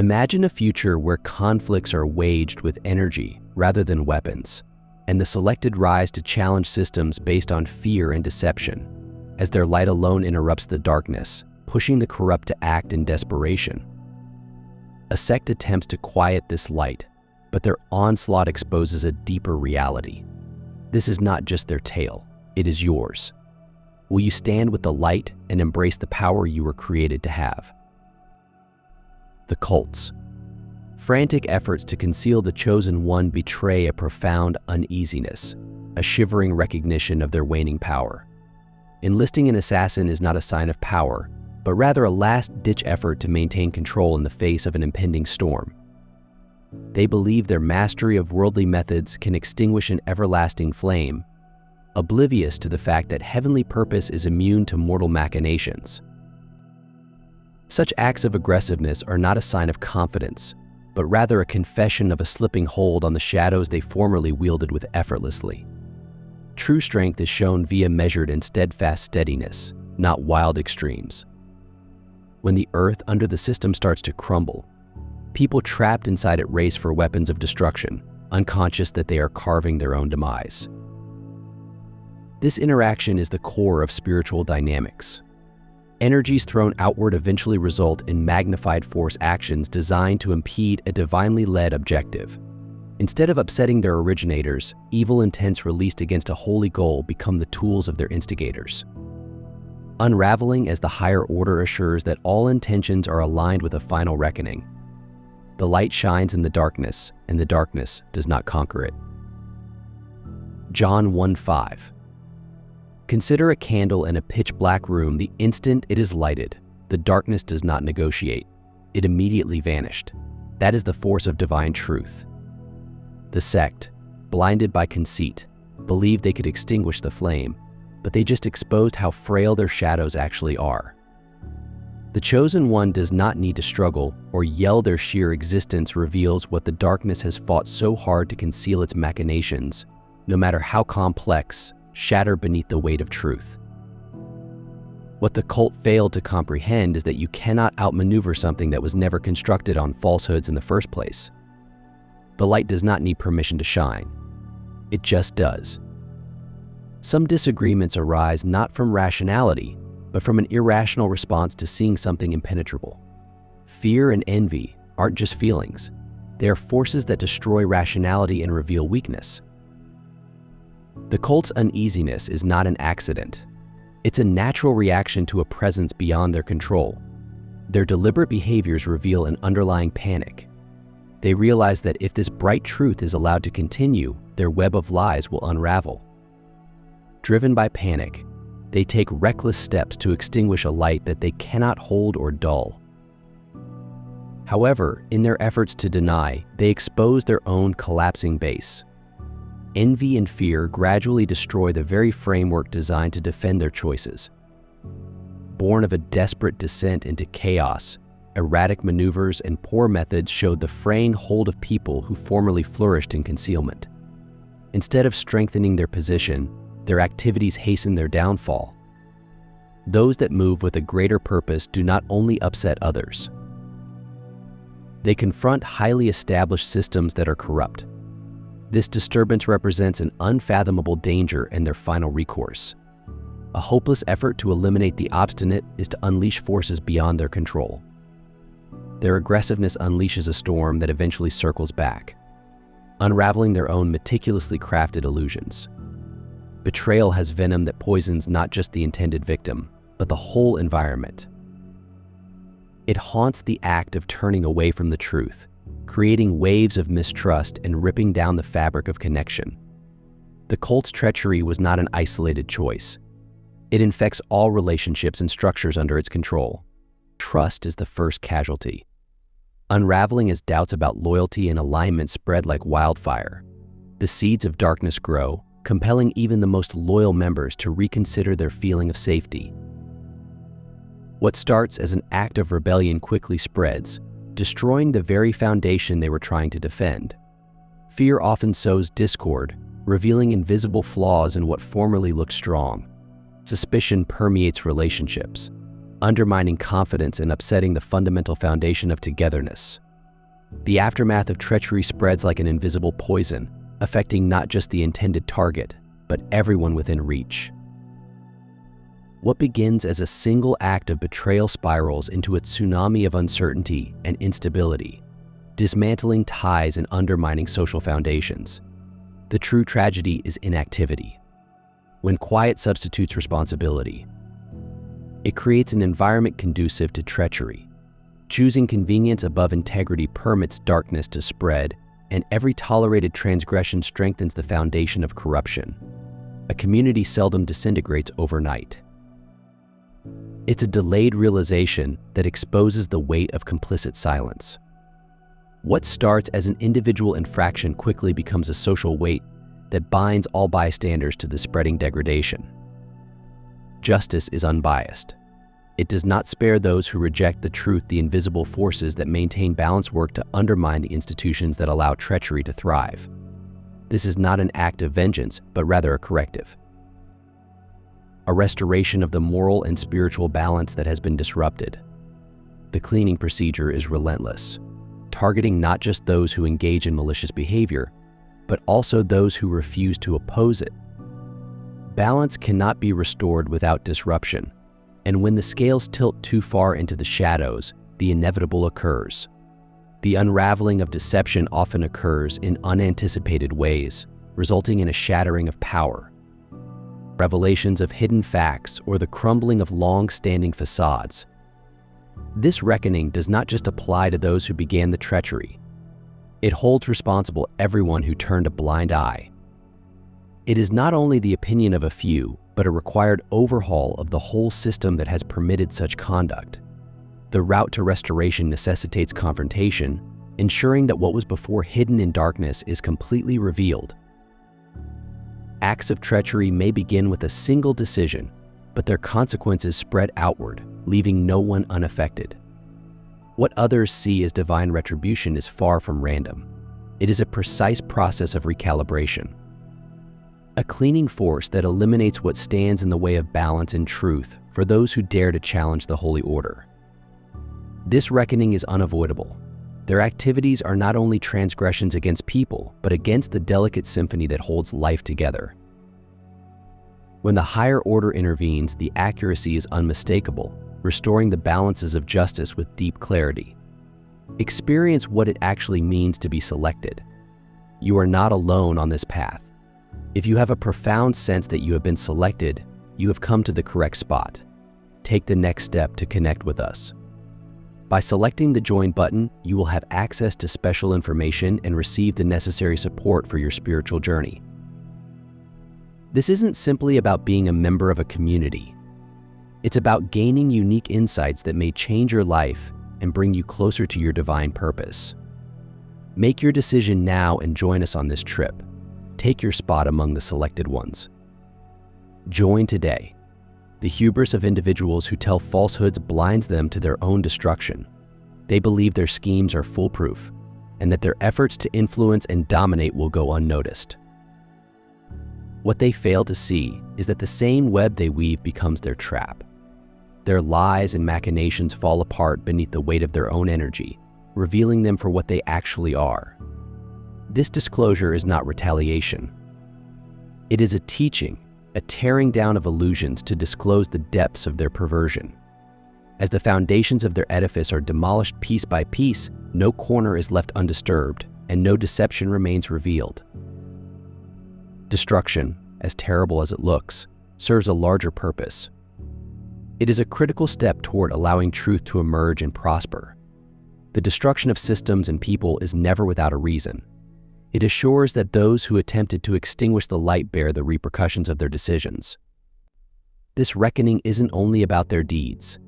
Imagine a future where conflicts are waged with energy rather than weapons, and the selected rise to challenge systems based on fear and deception, as their light alone interrupts the darkness, pushing the corrupt to act in desperation. A sect attempts to quiet this light, but their onslaught exposes a deeper reality. This is not just their tale, it is yours. Will you stand with the light and embrace the power you were created to have? The cults. Frantic efforts to conceal the chosen one betray a profound uneasiness, a shivering recognition of their waning power. Enlisting an assassin is not a sign of power, but rather a last-ditch effort to maintain control in the face of an impending storm. They believe their mastery of worldly methods can extinguish an everlasting flame, oblivious to the fact that heavenly purpose is immune to mortal machinations. Such acts of aggressiveness are not a sign of confidence, but rather a confession of a slipping hold on the shadows they formerly wielded with effortlessly. True strength is shown via measured and steadfast steadiness, not wild extremes. When the earth under the system starts to crumble, people trapped inside it race for weapons of destruction, unconscious that they are carving their own demise. This interaction is the core of spiritual dynamics. Energies thrown outward eventually result in magnified force actions designed to impede a divinely led objective. Instead of upsetting their originators, evil intents released against a holy goal become the tools of their instigators. Unraveling as the higher order assures that all intentions are aligned with a final reckoning. The light shines in the darkness, and the darkness does not conquer it. John 1:5. Consider a candle in a pitch-black room. The instant it is lighted, the darkness does not negotiate. It immediately vanished. That is the force of divine truth. The sect, blinded by conceit, believed they could extinguish the flame, but they just exposed how frail their shadows actually are. The chosen one does not need to struggle or yell. Their sheer existence reveals what the darkness has fought so hard to conceal. Its machinations, no matter how complex, shatter beneath the weight of truth. What the cult failed to comprehend is that you cannot outmaneuver something that was never constructed on falsehoods in the first place. The light does not need permission to shine. It just does. Some disagreements arise not from rationality, but from an irrational response to seeing something impenetrable. Fear and envy aren't just feelings. They are forces that destroy rationality and reveal weakness. The cult's uneasiness is not an accident. It's a natural reaction to a presence beyond their control. Their deliberate behaviors reveal an underlying panic. They realize that if this bright truth is allowed to continue, their web of lies will unravel. Driven by panic, they take reckless steps to extinguish a light that they cannot hold or dull. However, in their efforts to deny, they expose their own collapsing base. Envy and fear gradually destroy the very framework designed to defend their choices. Born of a desperate descent into chaos, erratic maneuvers and poor methods showed the fraying hold of people who formerly flourished in concealment. Instead of strengthening their position, their activities hasten their downfall. Those that move with a greater purpose do not only upset others. They confront highly established systems that are corrupt. This disturbance represents an unfathomable danger and their final recourse. A hopeless effort to eliminate the obstinate is to unleash forces beyond their control. Their aggressiveness unleashes a storm that eventually circles back, unraveling their own meticulously crafted illusions. Betrayal has venom that poisons not just the intended victim, but the whole environment. It haunts the act of turning away from the truth, creating waves of mistrust and ripping down the fabric of connection. The cult's treachery was not an isolated choice. It infects all relationships and structures under its control. Trust is the first casualty. Unraveling as doubts about loyalty and alignment spread like wildfire. The seeds of darkness grow, compelling even the most loyal members to reconsider their feeling of safety. What starts as an act of rebellion quickly spreads, destroying the very foundation they were trying to defend. Fear often sows discord, revealing invisible flaws in what formerly looked strong. Suspicion permeates relationships, undermining confidence and upsetting the fundamental foundation of togetherness. The aftermath of treachery spreads like an invisible poison, affecting not just the intended target, but everyone within reach. What begins as a single act of betrayal spirals into a tsunami of uncertainty and instability, dismantling ties and undermining social foundations. The true tragedy is inactivity. When quiet substitutes responsibility, it creates an environment conducive to treachery. Choosing convenience above integrity permits darkness to spread, and every tolerated transgression strengthens the foundation of corruption. A community seldom disintegrates overnight. It's a delayed realization that exposes the weight of complicit silence. What starts as an individual infraction quickly becomes a social weight that binds all bystanders to the spreading degradation. Justice is unbiased. It does not spare those who reject the truth. The invisible forces that maintain balance work to undermine the institutions that allow treachery to thrive. This is not an act of vengeance, but rather a corrective. A restoration of the moral and spiritual balance that has been disrupted. The cleaning procedure is relentless, targeting not just those who engage in malicious behavior, but also those who refuse to oppose it. Balance cannot be restored without disruption, and when the scales tilt too far into the shadows, the inevitable occurs. The unraveling of deception often occurs in unanticipated ways, resulting in a shattering of power. Revelations of hidden facts or the crumbling of long-standing facades. This reckoning does not just apply to those who began the treachery. It holds responsible everyone who turned a blind eye. It is not only the opinion of a few, but a required overhaul of the whole system that has permitted such conduct. The route to restoration necessitates confrontation, ensuring that what was before hidden in darkness is completely revealed. Acts of treachery may begin with a single decision, but their consequences spread outward, leaving no one unaffected. What others see as divine retribution is far from random. It is a precise process of recalibration. A cleaning force that eliminates what stands in the way of balance and truth for those who dare to challenge the holy order. This reckoning is unavoidable. Their activities are not only transgressions against people, but against the delicate symphony that holds life together. When the higher order intervenes, the accuracy is unmistakable, restoring the balances of justice with deep clarity. Experience what it actually means to be selected. You are not alone on this path. If you have a profound sense that you have been selected, you have come to the correct spot. Take the next step to connect with us. By selecting the Join button, you will have access to special information and receive the necessary support for your spiritual journey. This isn't simply about being a member of a community. It's about gaining unique insights that may change your life and bring you closer to your divine purpose. Make your decision now and join us on this trip. Take your spot among the selected ones. Join today. The hubris of individuals who tell falsehoods blinds them to their own destruction. They believe their schemes are foolproof, and that their efforts to influence and dominate will go unnoticed. What they fail to see is that the same web they weave becomes their trap. Their lies and machinations fall apart beneath the weight of their own energy, revealing them for what they actually are. This disclosure is not retaliation. It is a teaching, a tearing down of illusions to disclose the depths of their perversion. As the foundations of their edifice are demolished piece by piece, no corner is left undisturbed, and no deception remains revealed. Destruction, as terrible as it looks, serves a larger purpose. It is a critical step toward allowing truth to emerge and prosper. The destruction of systems and people is never without a reason. It assures that those who attempted to extinguish the light bear the repercussions of their decisions. This reckoning isn't only about their deeds.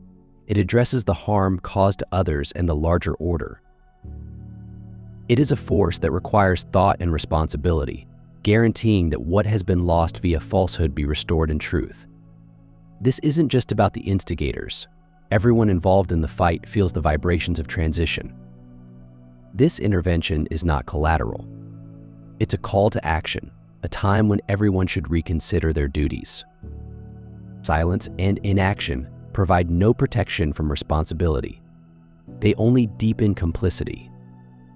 It addresses the harm caused to others and the larger order. It is a force that requires thought and responsibility, guaranteeing that what has been lost via falsehood be restored in truth. This isn't just about the instigators. Everyone involved in the fight feels the vibrations of transition. This intervention is not collateral. It's a call to action, a time when everyone should reconsider their duties. Silence and inaction provide no protection from responsibility. They only deepen complicity.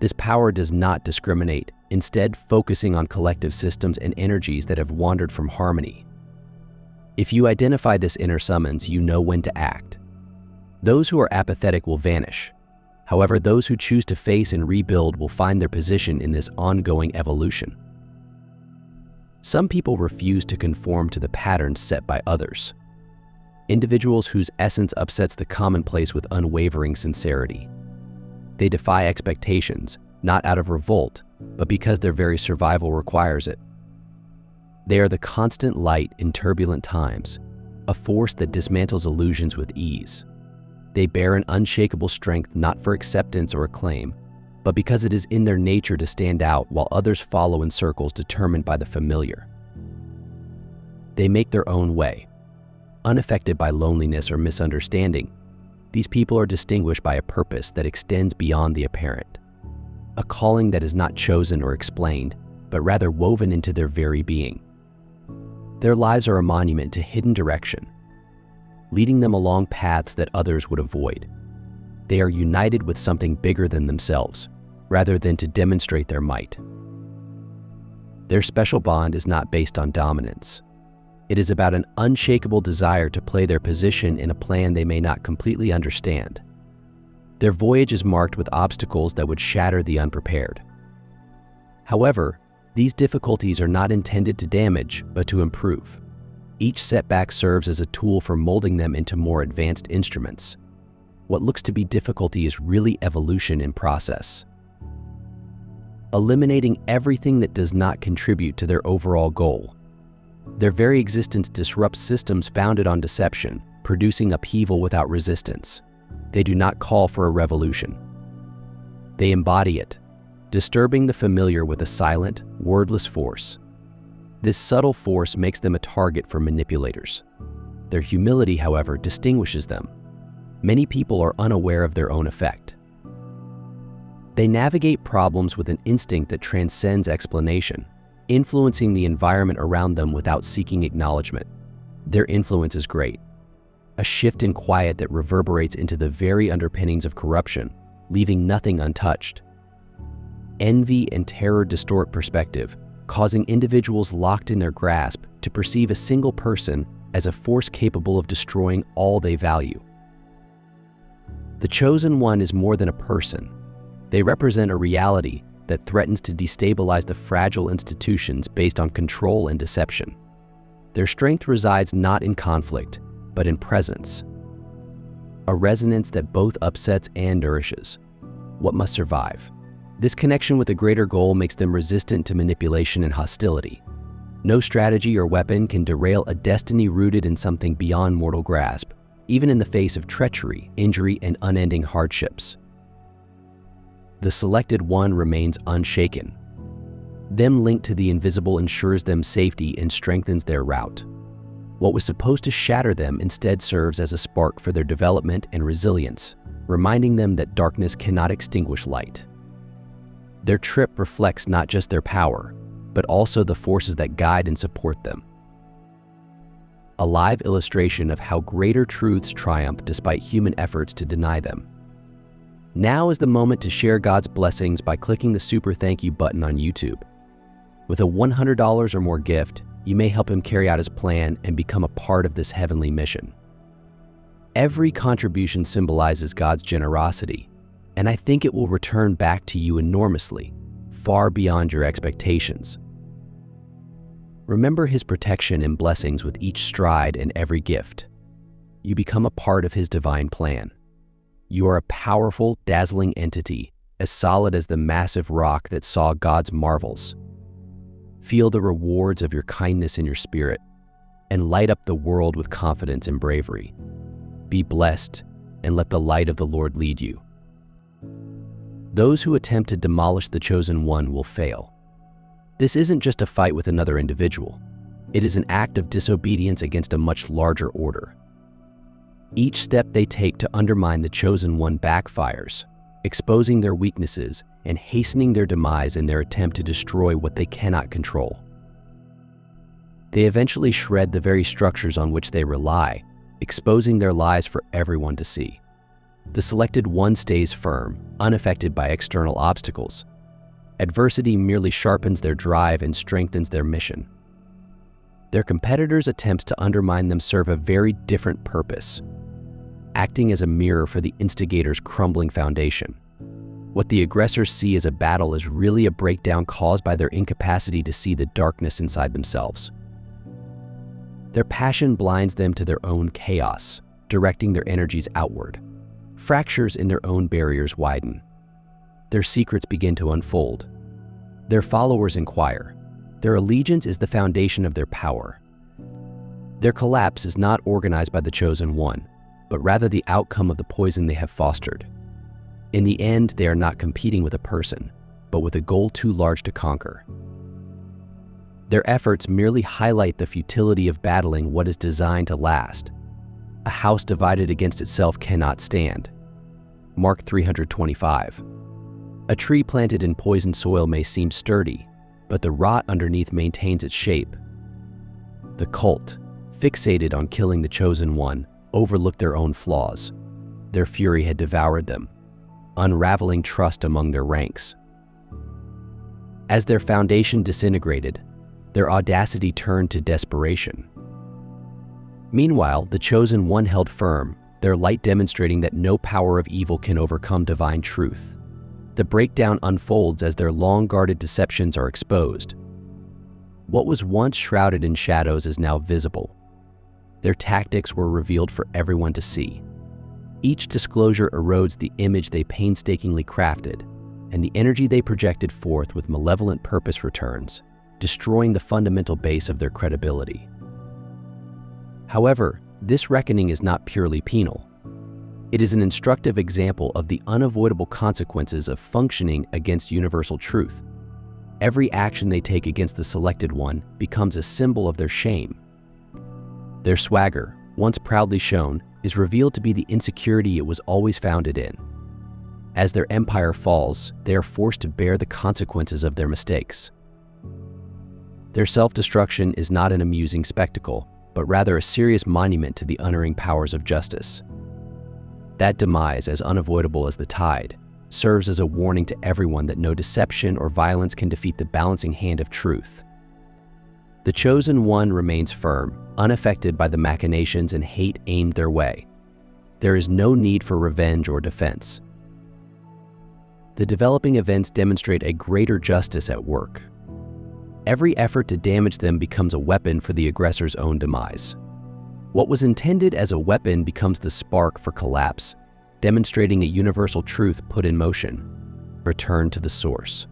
This power does not discriminate, instead focusing on collective systems and energies that have wandered from harmony. If you identify this inner summons, you know when to act. Those who are apathetic will vanish. However, those who choose to face and rebuild will find their position in this ongoing evolution. Some people refuse to conform to the patterns set by others. Individuals whose essence upsets the commonplace with unwavering sincerity. They defy expectations, not out of revolt, but because their very survival requires it. They are the constant light in turbulent times, a force that dismantles illusions with ease. They bear an unshakable strength not for acceptance or acclaim, but because it is in their nature to stand out while others follow in circles determined by the familiar. They make their own way. Unaffected by loneliness or misunderstanding, these people are distinguished by a purpose that extends beyond the apparent, a calling that is not chosen or explained, but rather woven into their very being. Their lives are a monument to hidden direction, leading them along paths that others would avoid. They are united with something bigger than themselves, rather than to demonstrate their might. Their special bond is not based on dominance. It is about an unshakable desire to play their position in a plan they may not completely understand. Their voyage is marked with obstacles that would shatter the unprepared. However, these difficulties are not intended to damage, but to improve. Each setback serves as a tool for molding them into more advanced instruments. What looks to be difficulty is really evolution in process. Eliminating everything that does not contribute to their overall goal. Their very existence disrupts systems founded on deception, producing upheaval without resistance. They do not call for a revolution. They embody it, disturbing the familiar with a silent, wordless force. This subtle force makes them a target for manipulators. Their humility, however, distinguishes them. Many people are unaware of their own effect. They navigate problems with an instinct that transcends explanation, influencing the environment around them without seeking acknowledgement. Their influence is great, a shift in quiet that reverberates into the very underpinnings of corruption, leaving nothing untouched. Envy and terror distort perspective, causing individuals locked in their grasp to perceive a single person as a force capable of destroying all they value. The chosen one is more than a person. They represent a reality that threatens to destabilize the fragile institutions based on control and deception. Their strength resides not in conflict, but in presence, a resonance that both upsets and nourishes. What must survive? This connection with a greater goal makes them resistant to manipulation and hostility. No strategy or weapon can derail a destiny rooted in something beyond mortal grasp, even in the face of treachery, injury, and unending hardships. The selected one remains unshaken. Them linked to the invisible ensures them safety and strengthens their route. What was supposed to shatter them instead serves as a spark for their development and resilience, reminding them that darkness cannot extinguish light. Their trip reflects not just their power, but also the forces that guide and support them. A live illustration of how greater truths triumph despite human efforts to deny them. Now is the moment to share God's blessings by clicking the super thank you button on YouTube. With a $100 or more gift, you may help him carry out his plan and become a part of this heavenly mission. Every contribution symbolizes God's generosity, and I think it will return back to you enormously, far beyond your expectations. Remember his protection and blessings with each stride and every gift. You become a part of his divine plan. You are a powerful, dazzling entity, as solid as the massive rock that saw God's marvels. Feel the rewards of your kindness in your spirit, and light up the world with confidence and bravery. Be blessed, and let the light of the Lord lead you. Those who attempt to demolish the chosen one will fail. This isn't just a fight with another individual. It is an act of disobedience against a much larger order. Each step they take to undermine the chosen one backfires, exposing their weaknesses and hastening their demise in their attempt to destroy what they cannot control. They eventually shred the very structures on which they rely, exposing their lies for everyone to see. The selected one stays firm, unaffected by external obstacles. Adversity merely sharpens their drive and strengthens their mission. Their competitors' attempts to undermine them serve a very different purpose, acting as a mirror for the instigator's crumbling foundation. What the aggressors see as a battle is really a breakdown caused by their incapacity to see the darkness inside themselves. Their passion blinds them to their own chaos, directing their energies outward. Fractures in their own barriers widen. Their secrets begin to unfold. Their followers inquire. Their allegiance is the foundation of their power. Their collapse is not organized by the chosen one, but rather the outcome of the poison they have fostered. In the end, they are not competing with a person, but with a goal too large to conquer. Their efforts merely highlight the futility of battling what is designed to last. A house divided against itself cannot stand. Mark 325. A tree planted in poisoned soil may seem sturdy, but the rot underneath maintains its shape. The cult, fixated on killing the chosen one, overlooked their own flaws. Their fury had devoured them, unraveling trust among their ranks. As their foundation disintegrated, their audacity turned to desperation. Meanwhile, the chosen one held firm, their light demonstrating that no power of evil can overcome divine truth. The breakdown unfolds as their long-guarded deceptions are exposed. What was once shrouded in shadows is now visible. Their tactics were revealed for everyone to see. Each disclosure erodes the image they painstakingly crafted, and the energy they projected forth with malevolent purpose returns, destroying the fundamental base of their credibility. However, this reckoning is not purely penal. It is an instructive example of the unavoidable consequences of functioning against universal truth. Every action they take against the selected one becomes a symbol of their shame. Their swagger, once proudly shown, is revealed to be the insecurity it was always founded in. As their empire falls, they are forced to bear the consequences of their mistakes. Their self-destruction is not an amusing spectacle, but rather a serious monument to the unerring powers of justice. That demise, as unavoidable as the tide, serves as a warning to everyone that no deception or violence can defeat the balancing hand of truth. The chosen one remains firm, unaffected by the machinations and hate aimed their way. There is no need for revenge or defense. The developing events demonstrate a greater justice at work. Every effort to damage them becomes a weapon for the aggressor's own demise. What was intended as a weapon becomes the spark for collapse, demonstrating a universal truth put in motion. Return to the source.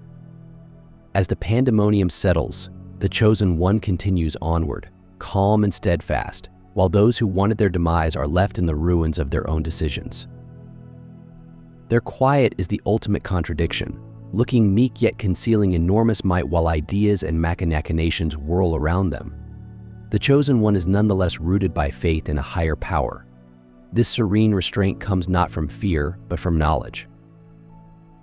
As the pandemonium settles, the chosen one continues onward, calm and steadfast, while those who wanted their demise are left in the ruins of their own decisions. Their quiet is the ultimate contradiction, looking meek yet concealing enormous might while ideas and machinations whirl around them. The chosen one is nonetheless rooted by faith in a higher power. This serene restraint comes not from fear, but from knowledge.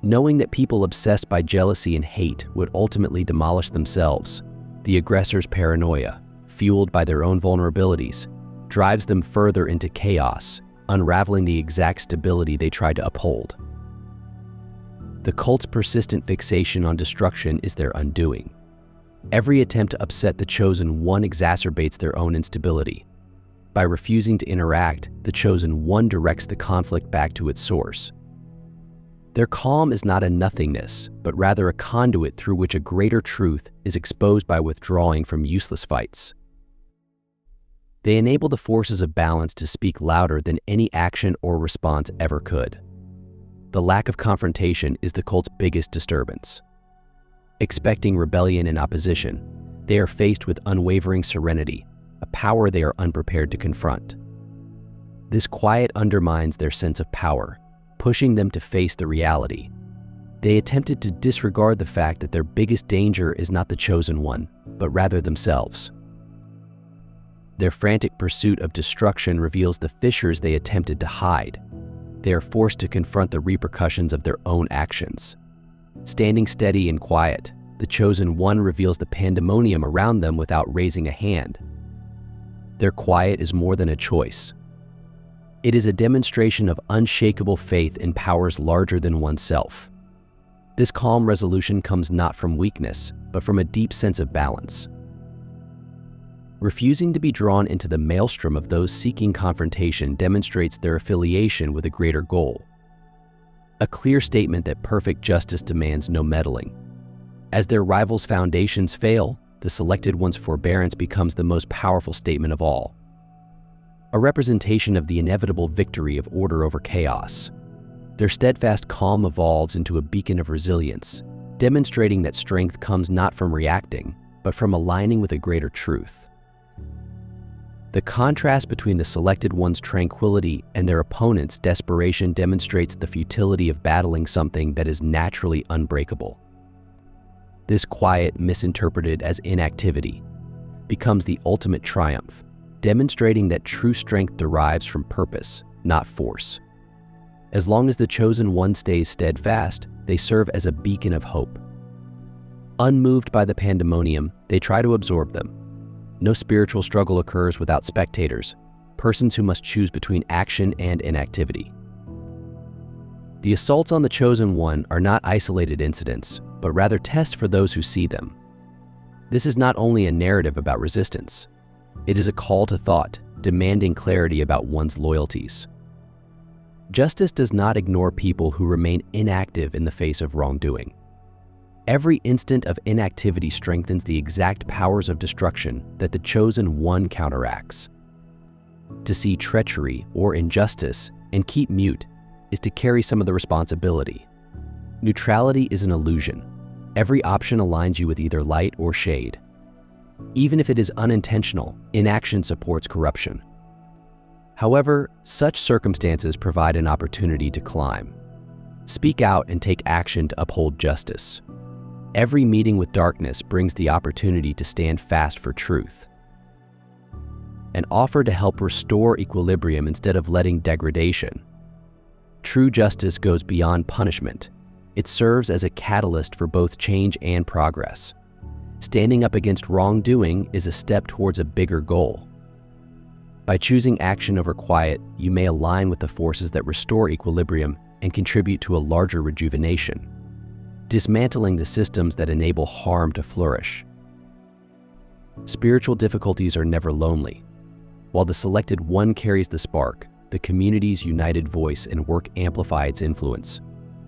Knowing that people obsessed by jealousy and hate would ultimately demolish themselves, the aggressor's paranoia, fueled by their own vulnerabilities, drives them further into chaos, unraveling the exact stability they tried to uphold. The cult's persistent fixation on destruction is their undoing. Every attempt to upset the chosen one exacerbates their own instability. By refusing to interact, the chosen one directs the conflict back to its source. Their calm is not a nothingness, but rather a conduit through which a greater truth is exposed by withdrawing from useless fights. They enable the forces of balance to speak louder than any action or response ever could. The lack of confrontation is the cult's biggest disturbance. Expecting rebellion and opposition, they are faced with unwavering serenity, a power they are unprepared to confront. This quiet undermines their sense of power, pushing them to face the reality. They attempted to disregard the fact that their biggest danger is not the chosen one, but rather themselves. Their frantic pursuit of destruction reveals the fissures they attempted to hide. They are forced to confront the repercussions of their own actions. Standing steady and quiet, the chosen one reveals the pandemonium around them without raising a hand. Their quiet is more than a choice. It is a demonstration of unshakable faith in powers larger than oneself. This calm resolution comes not from weakness, but from a deep sense of balance. Refusing to be drawn into the maelstrom of those seeking confrontation demonstrates their affiliation with a greater goal. A clear statement that perfect justice demands no meddling. As their rivals' foundations fail, the selected one's forbearance becomes the most powerful statement of all. A representation of the inevitable victory of order over chaos. Their steadfast calm evolves into a beacon of resilience, demonstrating that strength comes not from reacting, but from aligning with a greater truth. The contrast between the selected one's tranquility and their opponent's desperation demonstrates the futility of battling something that is naturally unbreakable. This quiet, misinterpreted as inactivity, becomes the ultimate triumph, demonstrating that true strength derives from purpose, not force. As long as the chosen one stays steadfast, they serve as a beacon of hope. Unmoved by the pandemonium, they try to absorb them. No spiritual struggle occurs without spectators, persons who must choose between action and inactivity. The assaults on the chosen one are not isolated incidents, but rather tests for those who see them. This is not only a narrative about resistance, it is a call to thought, demanding clarity about one's loyalties. Justice does not ignore people who remain inactive in the face of wrongdoing. Every instant of inactivity strengthens the exact powers of destruction that the chosen one counteracts. To see treachery or injustice and keep mute is to carry some of the responsibility. Neutrality is an illusion. Every option aligns you with either light or shade. Even if it is unintentional, inaction supports corruption. However, such circumstances provide an opportunity to climb. Speak out and take action to uphold justice. Every meeting with darkness brings the opportunity to stand fast for truth. An offer to help restore equilibrium instead of letting degradation. True justice goes beyond punishment. It serves as a catalyst for both change and progress. Standing up against wrongdoing is a step towards a bigger goal. By choosing action over quiet, you may align with the forces that restore equilibrium and contribute to a larger rejuvenation, dismantling the systems that enable harm to flourish. Spiritual difficulties are never lonely. While the selected one carries the spark, the community's united voice and work amplify its influence.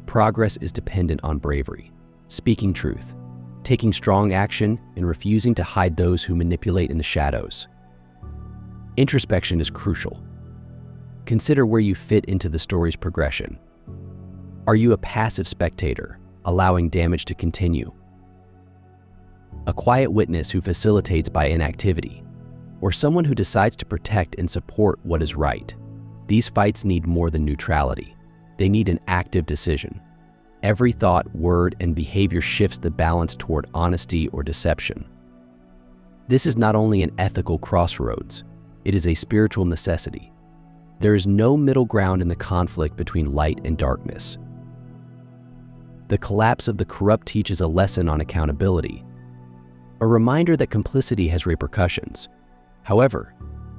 Progress is dependent on bravery, speaking truth, taking strong action, and refusing to hide those who manipulate in the shadows. Introspection is crucial. Consider where you fit into the story's progression. Are you a passive spectator, allowing damage to continue? A quiet witness who facilitates by inactivity, or someone who decides to protect and support what is right? These fights need more than neutrality. They need an active decision. Every thought, word, and behavior shifts the balance toward honesty or deception. This is not only an ethical crossroads, it is a spiritual necessity. There is no middle ground in the conflict between light and darkness. The collapse of the corrupt teaches a lesson on accountability, a reminder that complicity has repercussions. However,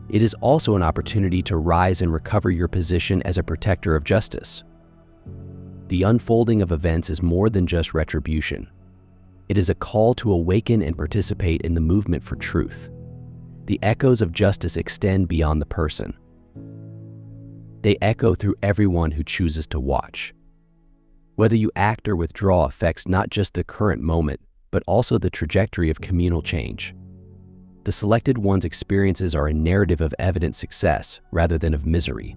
it is also an opportunity to rise and recover your position as a protector of justice. The unfolding of events is more than just retribution. It is a call to awaken and participate in the movement for truth. The echoes of justice extend beyond the person. They echo through everyone who chooses to watch. Whether you act or withdraw affects not just the current moment, but also the trajectory of communal change. The selected one's experiences are a narrative of evident success rather than of misery.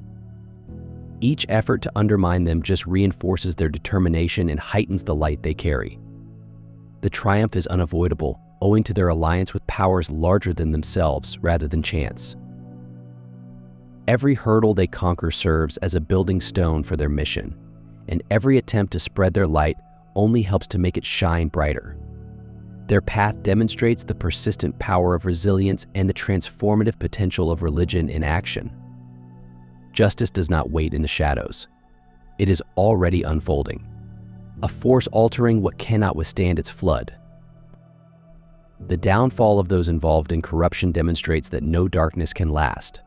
Each effort to undermine them just reinforces their determination and heightens the light they carry. The triumph is unavoidable, owing to their alliance with powers larger than themselves rather than chance. Every hurdle they conquer serves as a building stone for their mission, and every attempt to spread their light only helps to make it shine brighter. Their path demonstrates the persistent power of resilience and the transformative potential of religion in action. Justice does not wait in the shadows. It is already unfolding, a force altering what cannot withstand its flood. The downfall of those involved in corruption demonstrates that no darkness can last.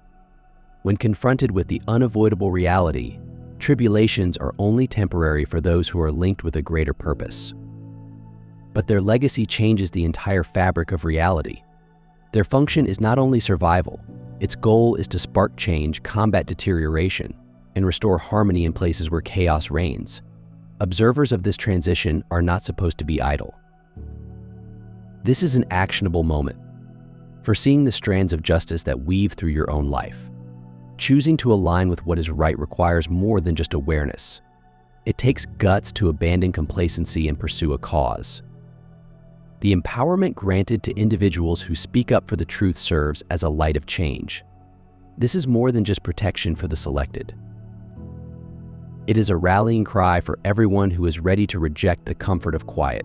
When confronted with the unavoidable reality, tribulations are only temporary for those who are linked with a greater purpose. But their legacy changes the entire fabric of reality. Their function is not only survival, its goal is to spark change, combat deterioration, and restore harmony in places where chaos reigns. Observers of this transition are not supposed to be idle. This is an actionable moment, foreseeing the strands of justice that weave through your own life. Choosing to align with what is right requires more than just awareness. It takes guts to abandon complacency and pursue a cause. The empowerment granted to individuals who speak up for the truth serves as a light of change. This is more than just protection for the selected. It is a rallying cry for everyone who is ready to reject the comfort of quiet.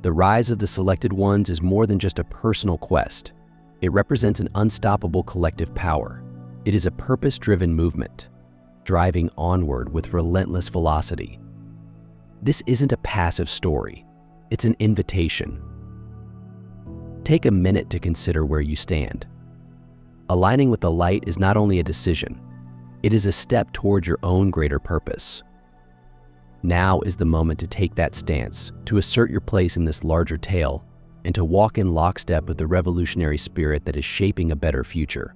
The rise of the selected ones is more than just a personal quest. It represents an unstoppable collective power. It is a purpose-driven movement, driving onward with relentless velocity. This isn't a passive story. It's an invitation. Take a minute to consider where you stand. Aligning with the light is not only a decision, it is a step toward your own greater purpose. Now is the moment to take that stance, to assert your place in this larger tale, and to walk in lockstep with the revolutionary spirit that is shaping a better future.